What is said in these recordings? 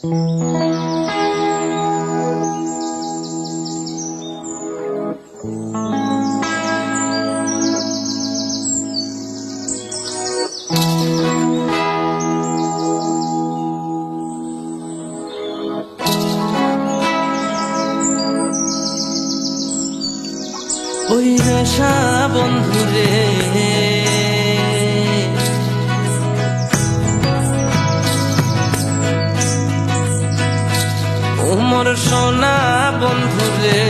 ওই নেশা বন্ধুরে ওমর সোনা বন্ধুরে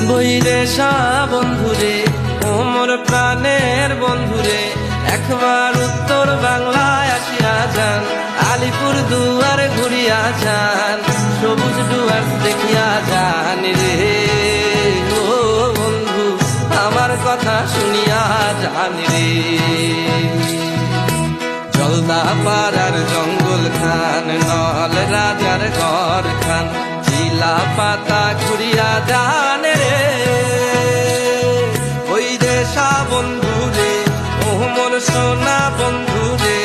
বৈরেশা বন্ধুরে ওমর প্রাণের বন্ধুরে একবার উত্তর বাংলায় আসিয়া যান, আলিপুর দুয়ার ঘুরিয়া যান, সবুজ দুয়ার দেখিয়া যান রে ও বন্ধু আমার কথা শুনিয়া যান রে। জলদা পাড়ার জঙ্গল খান, নল রাজার ঘর খান, চিলা পাতা ঘুরিয়া যান রে ওই দেশা বন্ধুরে ওমর সোনা বন্ধুরে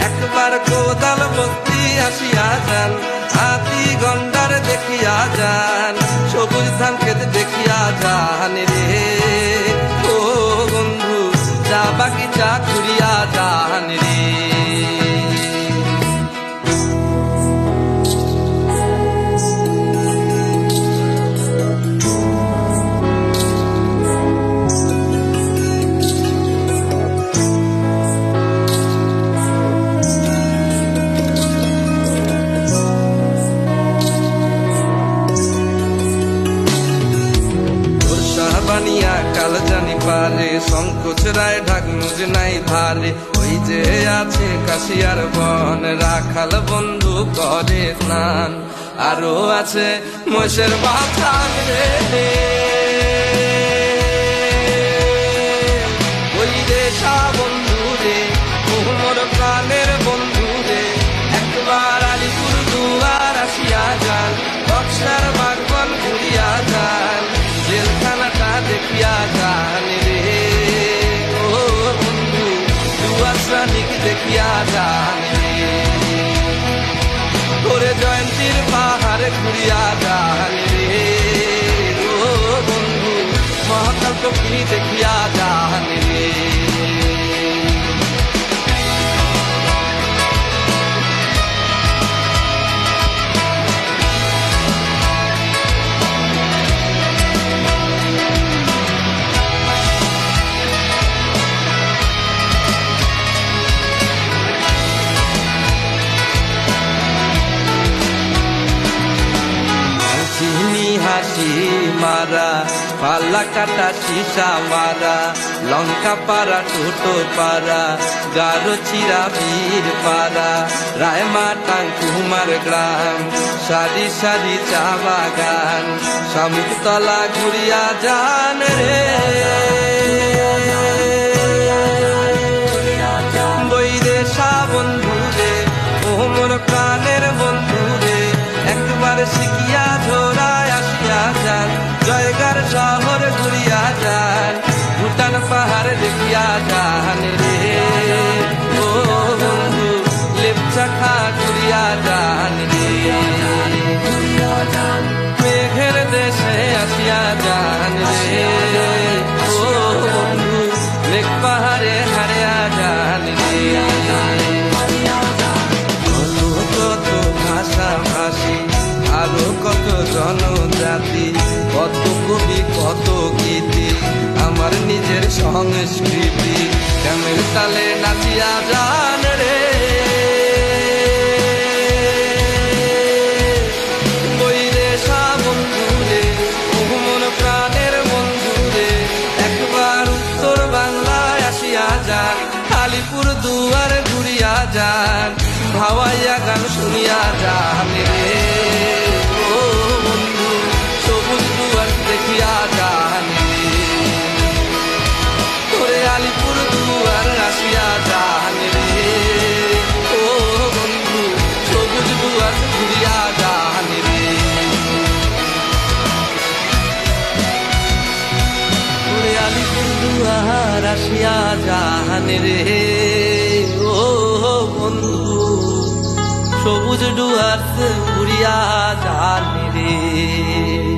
একবার কোদাল বস্তি আসিয়া যান, হাতি গন্ডার দেখিয়া যান, সবুজ ধান খেতে দেখিয়া যান রে ও বন্ধু চা বাগিচা ঘুরিয়া যান রে। বানিয়া কাল জানি পারে সংকোচ রায় ঢাকনুজ নাই ধারে, ওই যে আছে কাশিয়ার বন রাখাল বন্ধু করে স্নান, আরো আছে মোষের বাথান রে ওই দেশা বন্ধু রে ওমর প্রাণের বন্ধু রে একবার আলিপুর দুয়ার আসিয়া যান, বক্সার বাগবান ঘুরিয়া যান, জেলখানাটা দেখিয়া যান রে ও বন্ধু দুয়াশানিক দেখিয়া যান রে করে জয়ন্তীর পাহাড় ঘুরিয়া যান রে ও বন্ধু মহাকাল টুপি দেখিয়া যান রে। হাসি মারা পাল্লা কাটা সীসা মারা লঙ্কা পাড়া টোটো পাড়া গারো চিরা বীর পাড়া রায়মাটাং কুমার গ্রাম সারি সারি চা বাগান শামুকতলা ঘুরিয়া যান রে বৈদেশা বন্ধু রে ওমর প্রাণের বন্ধু রে একবার শিখিয়া ঝোড়ায় আসিয়া যান, জয়গার শহর ঘুরিয়া যান, ভুটান পাহাড় দেখিয়া যান রে ও বন্ধু লেপচা খা ঘুরিয়া যান রে মেঘের দেশে আসিয়া যান রে ও বন্ধু মেঘ পাহাড়ে হারিয়া যান রে। কত ভাষা ভাষী আরো কত জনজাতি, কত কবি কত গীতি, আমার নিজের সংস্কৃতি কেমন তালে নাচিয়া যান রে বৈদেশা বন্ধু রে ওমর প্রাণের বন্ধু রে একবার উত্তর বাংলায় আসিয়া যান, আলিপুর দুয়ার ঘুরিয়া যান, ভাওয়াইয়া গান শুনিয়া যান রে ও বন্ধু সবুজ দুয়ার দেখিয়া যান রে আলিপুর দুয়ার আসিয়া যান রে ও বন্ধু সবুজ দুয়ার ঘুরিয়া যান রে আলিপুর জুয়ার আসিয়া জাহানে রে, ও বন্ধু সবুজ ডুয়ার্স উড়িয়া জানি রে।